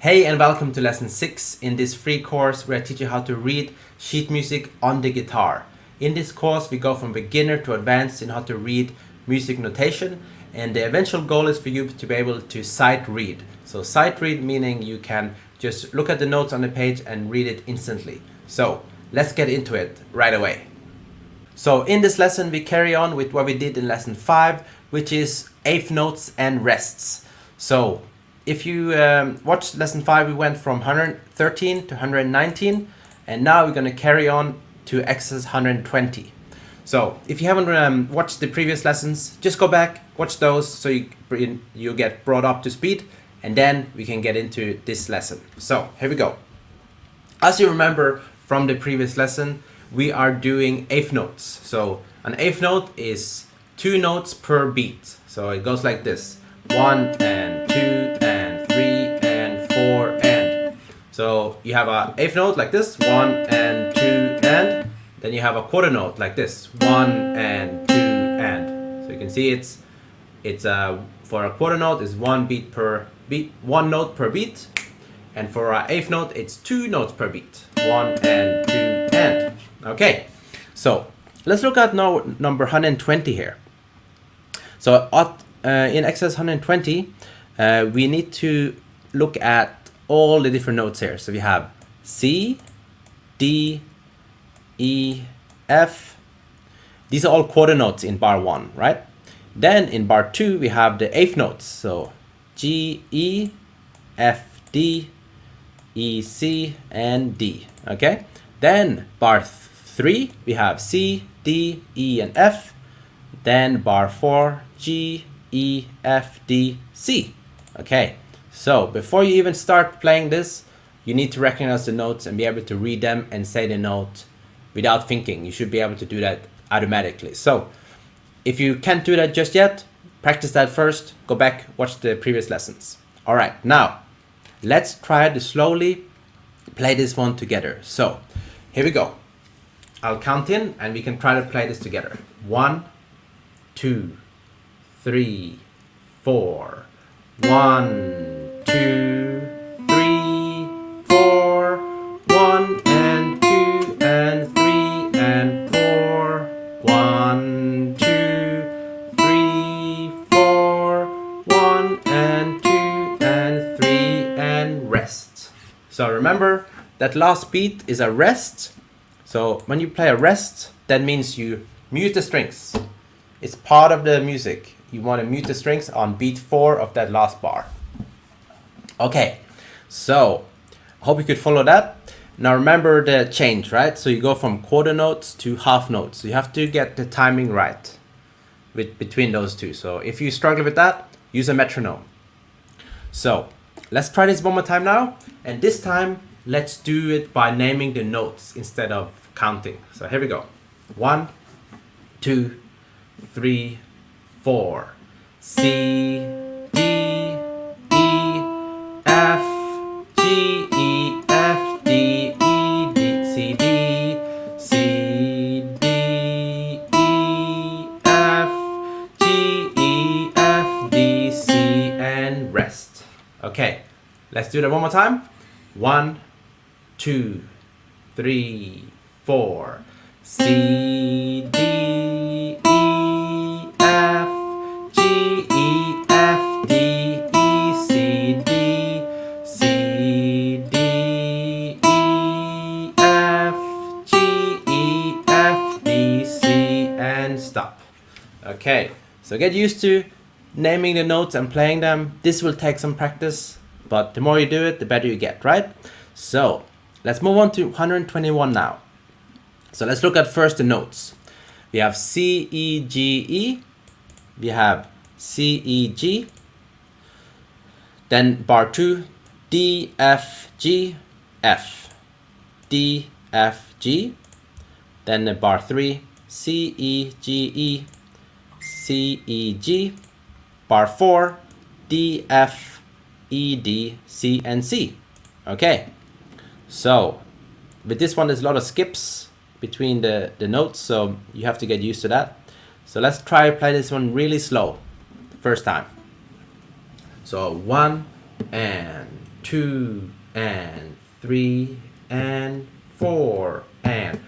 Hey and welcome to lesson 6 in this free course where I teach you how to read sheet music on the guitar. In this course we go from beginner to advanced in how to read music notation, and the eventual goal is for you to be able to sight read. So sight read meaning you can just look at the notes on the page and read it instantly. So let's get into it right away. So in this lesson we carry on with what we did in lesson 5, which is eighth notes and rests. So if you watched lesson 5, we went from 113 to 119, and now we're going to carry on to exercise 120. So if you haven't watched the previous lessons, just go back, watch those so you get brought up to speed, and then we can get into this lesson. So here we go. As you remember from the previous lesson, we are doing eighth notes. So an eighth note is 2 notes per beat. So it goes like this: 1 and 2 and 3 and 4 and. So you have an eighth note like this, 1 and 2 and. Then you have a quarter note like this, 1 and 2 and. So you can see it's for a quarter note is 1 beat per beat, 1 note per beat, and for our eighth note it's 2 notes per beat, 1 and 2 and. Okay, so let's look at number 120 here. So in exercise 120, we need to look at all the different notes here. So we have C, D, E, F. These are all quarter notes in bar 1, right? Then in bar 2, we have the eighth notes. So G, E, F, D, E, C, and D. Okay? Then bar 3, we have C, D, E, and F. Then bar 4, G, E, F, D, C. Okay, so before you even start playing this, you need to recognize the notes and be able to read them and say the note without thinking. You should be able to do that automatically. So if you can't do that just yet, practice that first, go back, watch the previous lessons. All right, now let's try to slowly play this one together. So here we go. I'll count in and we can try to play this together. 1, 2, 3, 4. 1, 2, 3, 4. 1 and 2 and 3 and 4. 1, 2, 3, 4. 1 and 2 and 3 and rest. So remember that last beat is a rest. So when you play a rest, that means you mute the strings. It's part of the music. You want to mute the strings on beat 4 of that last bar. Okay, so I hope you could follow that. Now remember the change, right? So you go from quarter notes to half notes. So you have to get the timing right between those two. So if you struggle with that, use a metronome. So let's try this one more time now. And this time, let's do it by naming the notes instead of counting. So here we go. 1, 2, 3, 4. C, D, E, F, G, E, F, D, E, D, C, D, C, D, E, F, G, E, F, D, C, and rest. Okay, let's do that one more time. 1, 2, 3, 4. C, D, E, F, G, E, F, D, E, C, D, C, D, E, F, G, E, F, D, C, and stop. Okay, so get used to naming the notes and playing them. This will take some practice, but the more you do it, the better you get, right? So let's move on to 121 now. So let's look at first the notes. We have C, E, G, E. We have C, E, G. Then bar 2, D, F, G, F. D, F, G. Then bar 3, C, E, G, E. C, E, G. Bar 4, D, F, E, D, C, and C. Okay, so with this one there's a lot of skips between the notes, so you have to get used to that. So let's try to play this one really slow the first time. So 1 and 2 and 3 and 4 and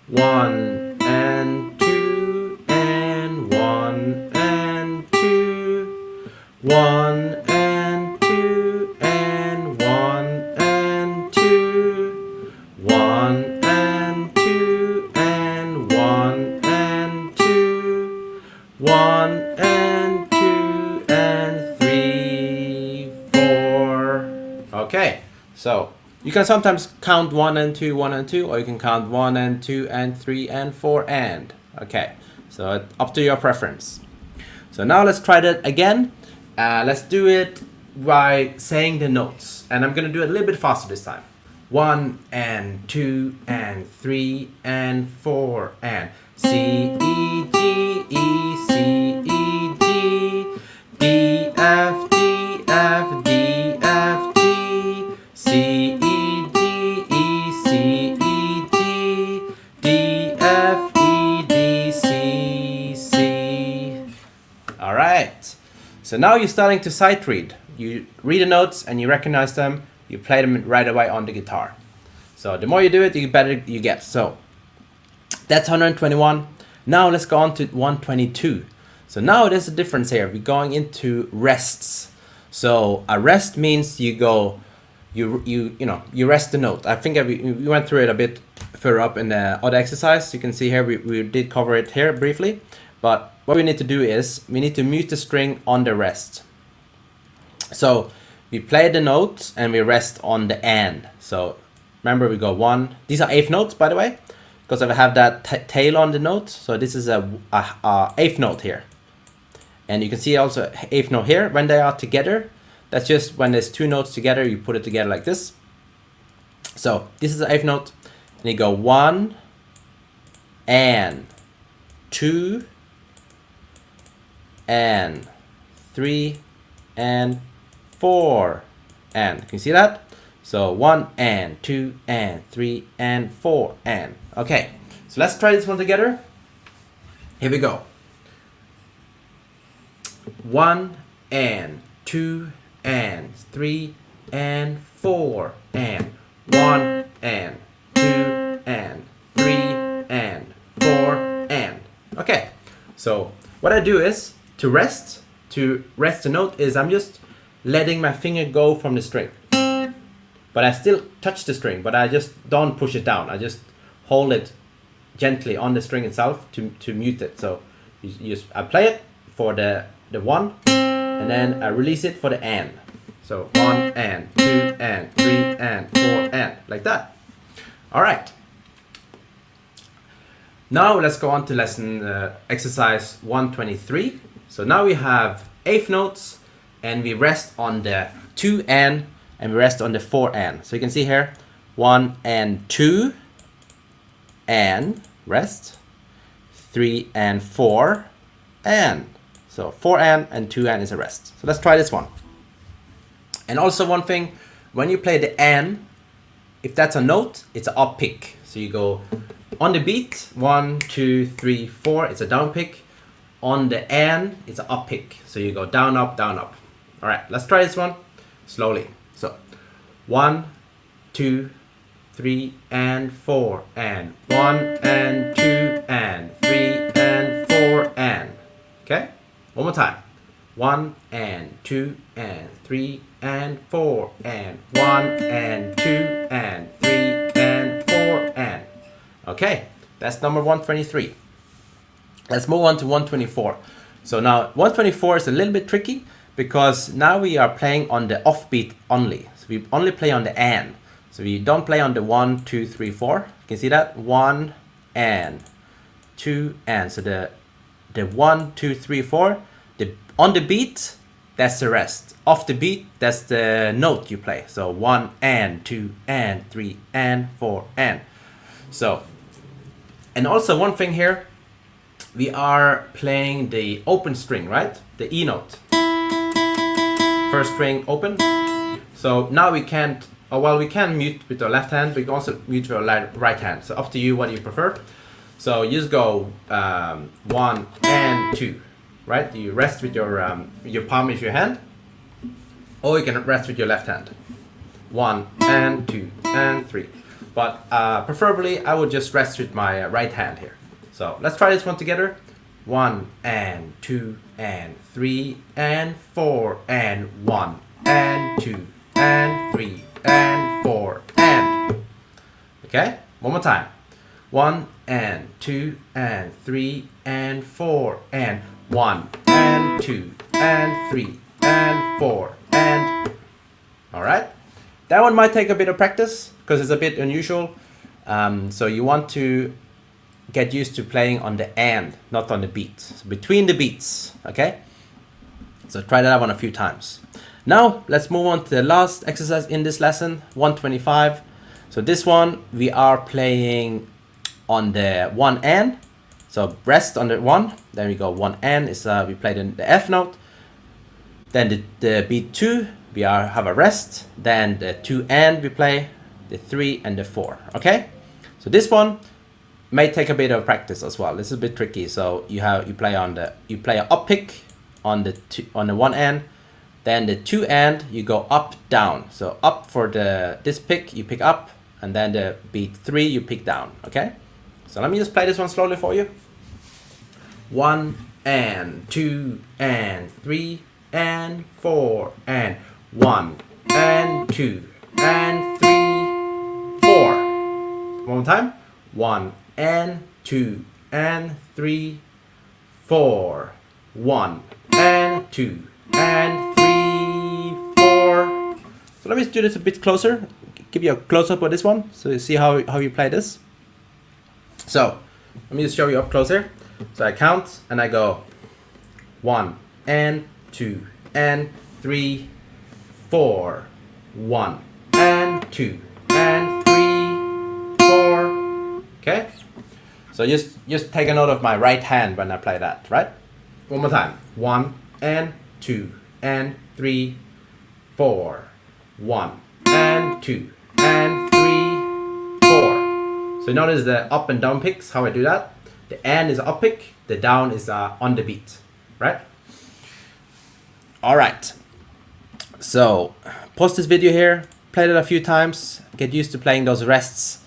1 and 2 and 1 and 2, 1 and 2 and 1 and 2, 1 and 2 and 1 and 2, 1 and 2 and 3, 4. Okay, so you can sometimes count 1 and 2, 1 and 2, or you can count 1 and 2 and 3 and 4 and. Okay, so up to your preference. So now let's try that again. Let's do it by saying the notes. And I'm going to do it a little bit faster this time. 1 and 2 and 3 and 4 and C, E, G, E, C, E, G, D, F, D, F, D, F, G, C, E, G, E, C, E, G, D, F, E, D, C, C. All right. So now you're starting to sight read. You read the notes and you recognize them. You play them right away on the guitar. So the more you do it, the better you get. So that's 121. Now let's go on to 122. So now there's a difference here. We're going into rests. So a rest means you go, you rest the note. I think we went through it a bit further up in the other exercise. You can see here we did cover it here briefly. But what we need to do is we need to mute the string on the rest. So we play the note and we rest on the and. So remember we go 1. These are eighth notes, by the way, because I have that tail on the note. So this is a eighth note here. And you can see also eighth note here when they are together. That's just when there's two notes together, you put it together like this. So this is the eighth note. And you go 1 and 2 and 3 and 4 and. Can you see that? So 1 and 2 and 3 and 4 and. Okay, so let's try this one together. Here we go. 1 and 2 and 3 and 4 and 1 and 2 and 3 and 4 and. Okay, so what I do is to rest the note is I'm just letting my finger go from the string. But I still touch the string, but I just don't push it down. I just hold it gently on the string itself to mute it. So I play it for the 1 and then I release it for the and. So 1 and 2 and 3 and 4 and like that. All right. Now let's go on to lesson exercise 123. So now we have eighth notes and we rest on the 2 and we rest on the 4 and. So you can see here 1 and 2 and rest, 3 and 4 and. So 4 and 2 and is a rest. So let's try this one. And also one thing, when you play the and, if that's a note, it's an up pick. So you go on the beat, 1, 2, 3, 4, it's a down pick. On the and, it's an up pick. So you go down, up, down, up. All right, let's try this one slowly. So 1, 2, 3 and 4 and 1 and 2 and 3 and 4 and. Okay, one more time. 1 and 2 and 3 and 4 and 1 and 2 and 3 and 4 and. Okay, that's number 123. Let's move on to 124. So now 124 is a little bit tricky because now we are playing on the offbeat only. So we only play on the and. So we don't play on the 1, 2, 3, 4. You can see that 1 and 2 and. So the 1, 2, 3, 4. On the beat, that's the rest. Off the beat, that's the note you play. So 1 and 2 and 3 and 4 and. So, and also one thing here, we are playing the open string, right? The E note. First string open. So now we can't, we can mute with our left hand, but we can also mute with our right hand. So up to you, what do you prefer? So you just go 1 and 2, right? You rest with your palm of your hand, or you can rest with your left hand. 1 and 2 and 3. But preferably I would just rest with my right hand here. So let's try this one together. 1 and 2 and 3 and 4 and 1 and 2 and 3 and 4 and. Okay, one more time. 1 and 2 and 3 and 4 and 1 and 2 and 3 and 4 and. All right, that one might take a bit of practice because it's a bit unusual. So you want to get used to playing on the and, not on the beat. So between the beats, okay? So try that one a few times. Now let's move on to the last exercise in this lesson, 125. So this one we are playing on the 1 and. So rest on the 1, then we go 1 and is we play the F note. Then the beat 2 we have a rest. Then the 2 and we play the 3 and the 4. Okay, so this one may take a bit of practice as well. This is a bit tricky. So you play an up pick on the 1 and, then the 2 and you go up down. So up for this pick you pick up, and then the beat 3 you pick down. Okay, so let me just play this one slowly for you. 1 and 2 and 3 and 4 and 1 and 2 and 3 4. One more time. 1 and 2 and 3 4 1 and 2 and 3 4. So let me do this a bit closer. Give you a close-up of this one so you see how you play this. So let me just show you up closer. So I count and I go 1 and 2 and 3 4 1 and 2 and 3 4. Okay, so just take a note of my right hand when I play that, right? One more time. 1 and 2 and 3 4 1 and 2 and 3 4. So notice the up and down picks, how I do that. The and is up pick, the down is on the beat, right? All right, so pause this video here, play it a few times, get used to playing those rests.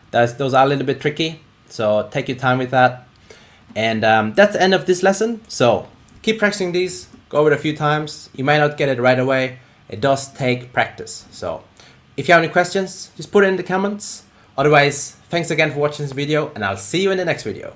Those are a little bit tricky, so take your time with that. And that's the end of this lesson. So keep practicing these, go over it a few times. You might not get it right away. It does take practice. So if you have any questions, just put it in the comments. Otherwise, thanks again for watching this video, and I'll see you in the next video.